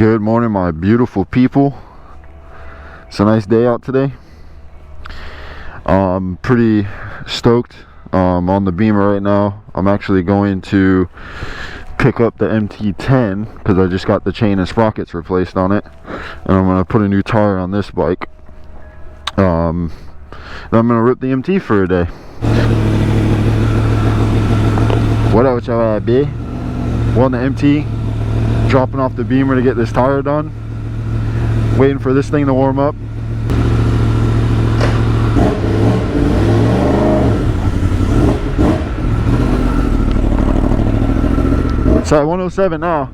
Good morning, my beautiful people. It's a nice day out today. I'm pretty stoked. On the Beamer right now. I'm actually going to pick up the MT10 because I just got the chain and sprockets replaced on it, and I'm gonna put a new tire on this bike. Then I'm gonna rip the MT for a day. What up with y'all at, B? We're on the MT, dropping off the Beamer to get this tire done. Waiting for this thing to warm up. It's at 107 now.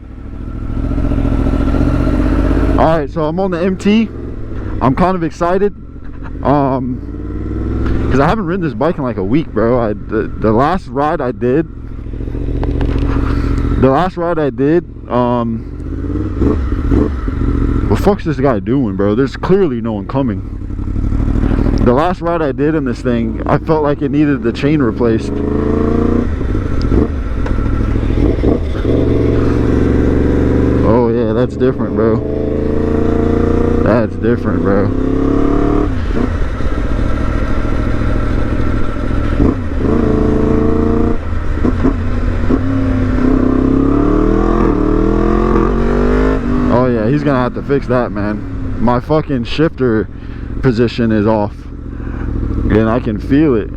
Alright, so I'm on the MT. I'm kind of excited. Because I haven't ridden this bike in like a week, bro. The last ride I did, what the fuck's this guy doing, bro? There's clearly no one coming. The last ride I did in this thing, I felt like it needed the chain replaced. Oh yeah, that's different, bro. That's different, bro. Oh yeah, he's gonna have to fix that, man. My fucking shifter position is off, and I can feel it.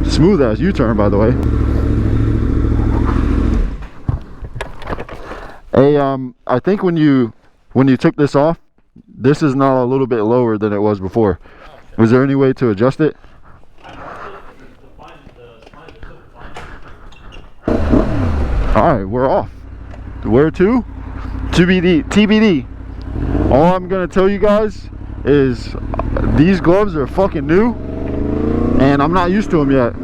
Smooth ass U-turn, by the way. Hey, I think when you took this off, this is now a little bit lower than it was before. Was there any way to adjust it? Alright, we're off. Where to? TBD. All I'm gonna tell you guys is these gloves are fucking new, and I'm not used to them yet.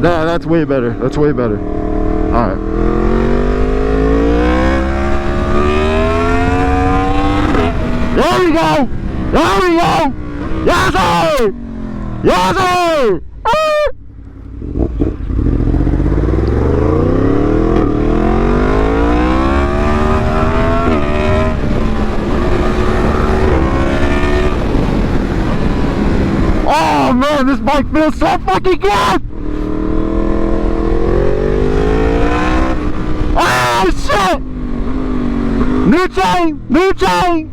That's way better. That's way better. Alright. There we go! There we go! Yes, sir! Yes, sir! Oh man, this bike feels so fucking good! Oh shit! New chain! New chain!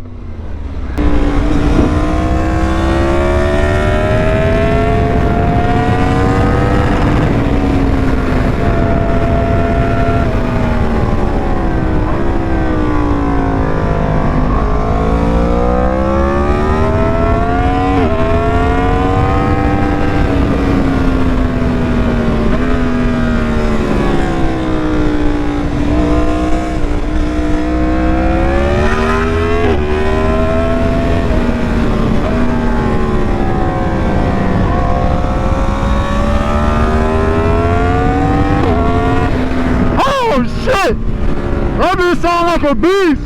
That dude sound like a beast!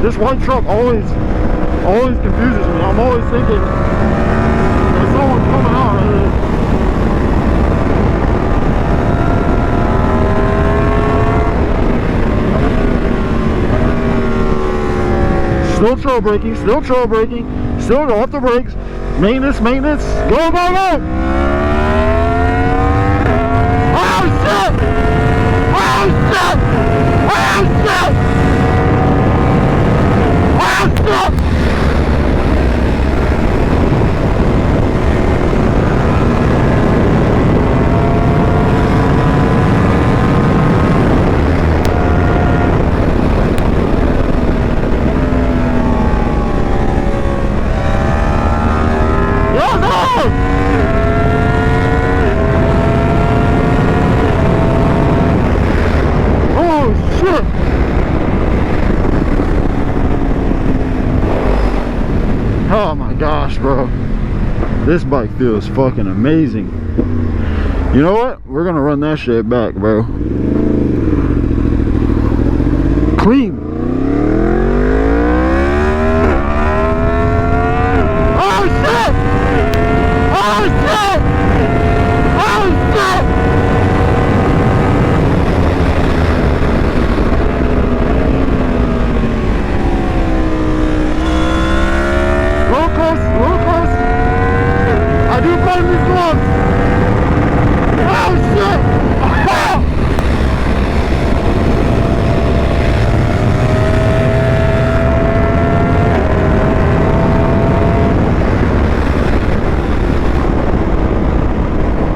This white truck always confuses me. I'm always thinking there's someone coming out right there. Still trail braking, still go off the brakes. Maintenance, go, go, go! Oh shit! Oh shit! Oh shit! Oh shit! Oh my gosh, bro, this bike feels fucking amazing. You know what? We're gonna run that shit back, bro. Clean. Oh shit! Oh shit! Oh shit! Roll close, roll close. I do find these gloves. Oh shit!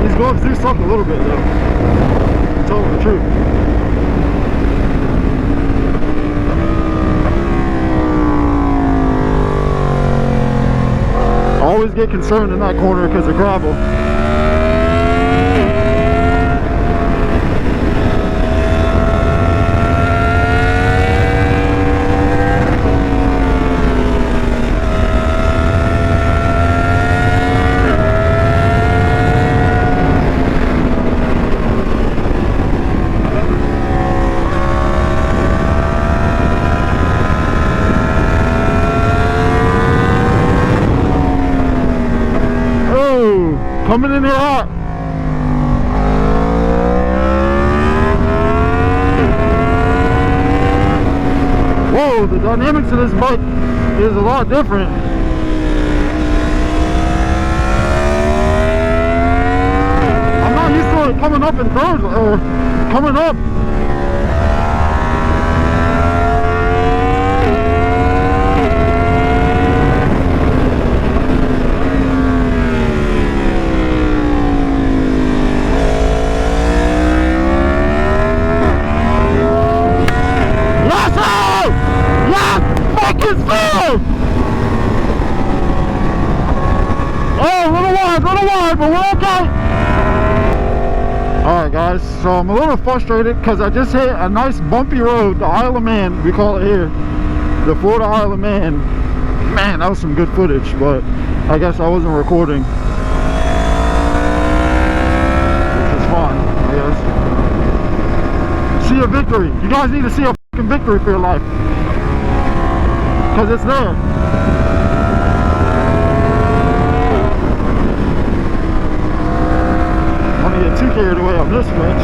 These gloves do suck a little bit though. To tell the truth. I always get concerned in that corner because of gravel. Coming in here hot. Whoa, the dynamics of this bike is a lot different. I'm not used to it coming up in thirds or coming up. Oh, a little wide, but we're okay. Alright guys, so I'm a little frustrated because I just hit a nice bumpy road, the Isle of Man, we call it here. The Florida Isle of Man. Man, that was some good footage, but I guess I wasn't recording. Which is fine, I guess. See a victory. You guys need to see a fucking victory for your life. Because it's there. I'm gonna get too carried away on this switch.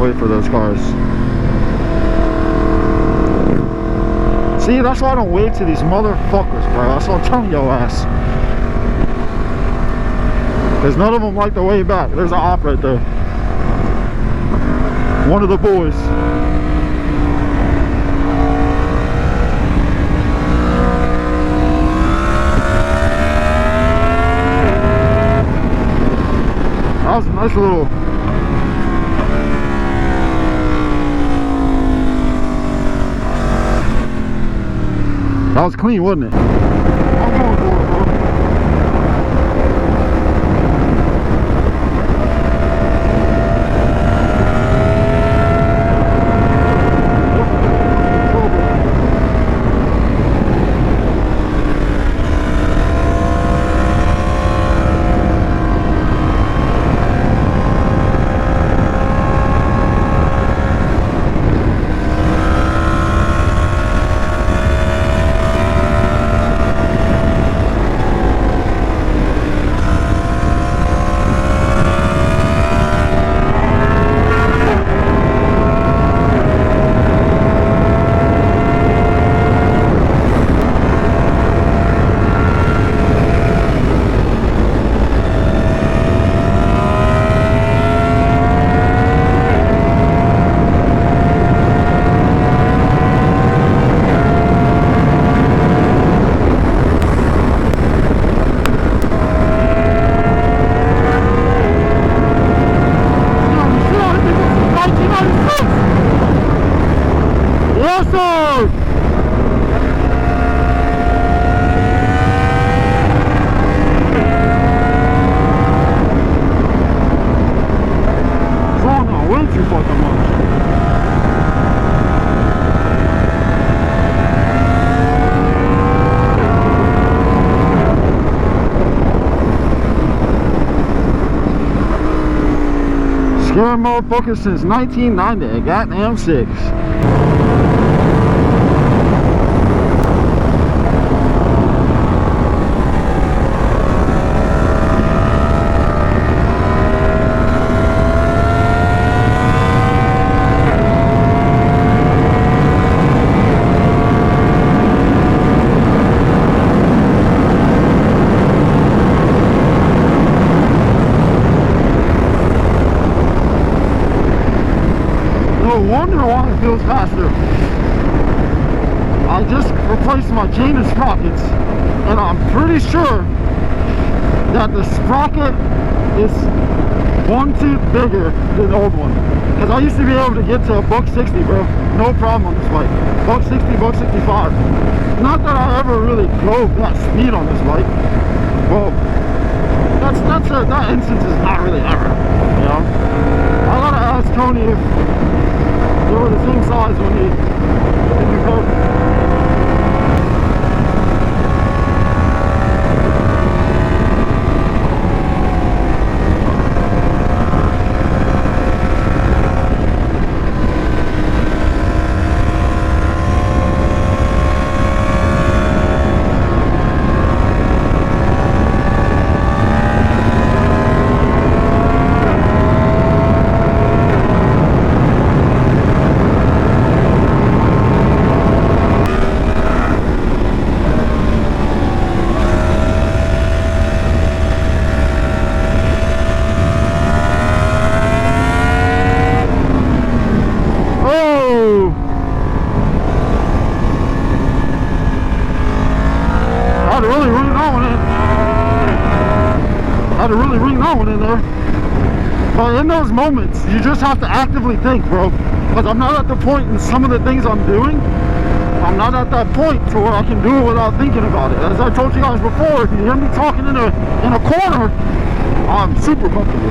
Wait for those cars. See, that's why I don't wave to these motherfuckers, bro. That's what I'm telling your ass. Because none of them like to wave back. There's an op right there. One of the boys. That was a nice little... That was clean, wasn't it? I'm going for it, bro. Scaring motherfuckers since 1990. Goddamn 6. Wonder why it feels faster. I just replaced my chain and sprockets, and I'm pretty sure that the sprocket is 1 tooth bigger than the old one. Because I used to be able to get to a $160, bro, no problem on this bike. $160, $165. Not that I ever really drove that speed on this bike. Well, that instance is not really ever. You know, I gotta ask Tony if they were the same size when he compared. Had to really ring that one in there. But in those moments, you just have to actively think, bro. Because I'm not at the point in some of the things I'm doing, I'm not at that point to where I can do it without thinking about it. As I told you guys before, if you hear me talking in a corner, I'm super comfortable.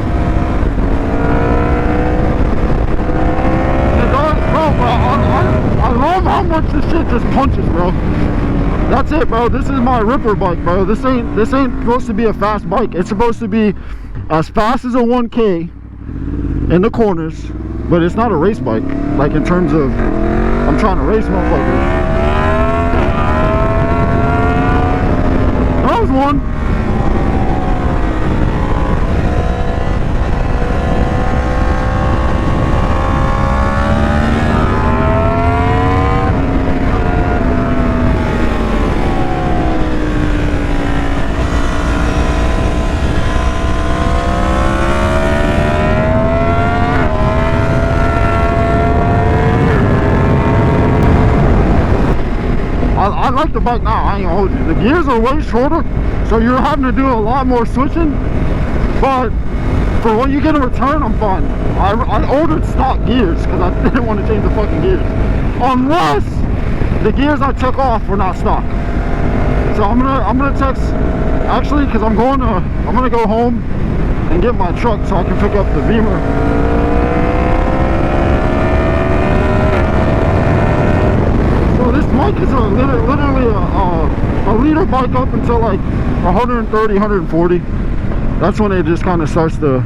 It does, bro, I love how much this shit just punches, bro. That's it, bro. This is my ripper bike, bro. This ain't supposed to be a fast bike. It's supposed to be as fast as a 1K in the corners, but it's not a race bike. Like in terms of, I'm trying to race motherfuckers. That was one. I like the bike now, I ain't gonna hold you. The gears are way shorter, so you're having to do a lot more switching, but for what you get in return, I'm fine. I ordered stock gears because I didn't want to change the fucking gears, unless the gears I took off were not stock. So I'm gonna text, actually, because I'm gonna go home and get my truck so I can pick up the Beamer. This bike is literally a liter bike up until like 130, 140. That's when it just kind of starts to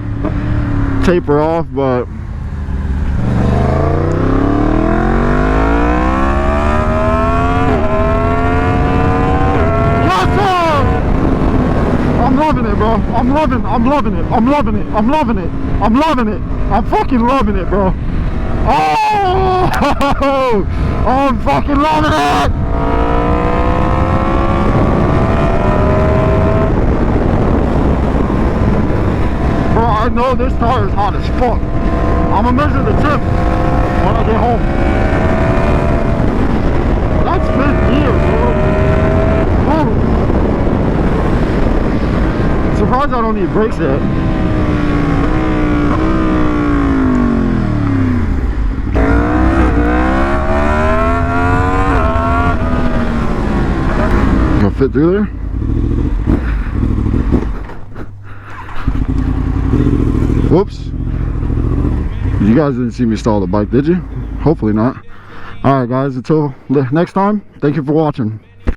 taper off, but yes, sir! I'm loving it, bro. I'm loving it. I'm loving it. I'm loving it. I'm loving it. I'm loving it. I'm fucking loving it, bro. Oh! I'm fucking loving it! Bro, I know this tire is hot as fuck. I'm gonna measure the tip when I get home. That's mid-gear, bro. Surprised I don't need brakes yet. Fit through there. Whoops. You guys didn't see me stall the bike, did you? Hopefully not. Alright guys, until next time, thank you for watching.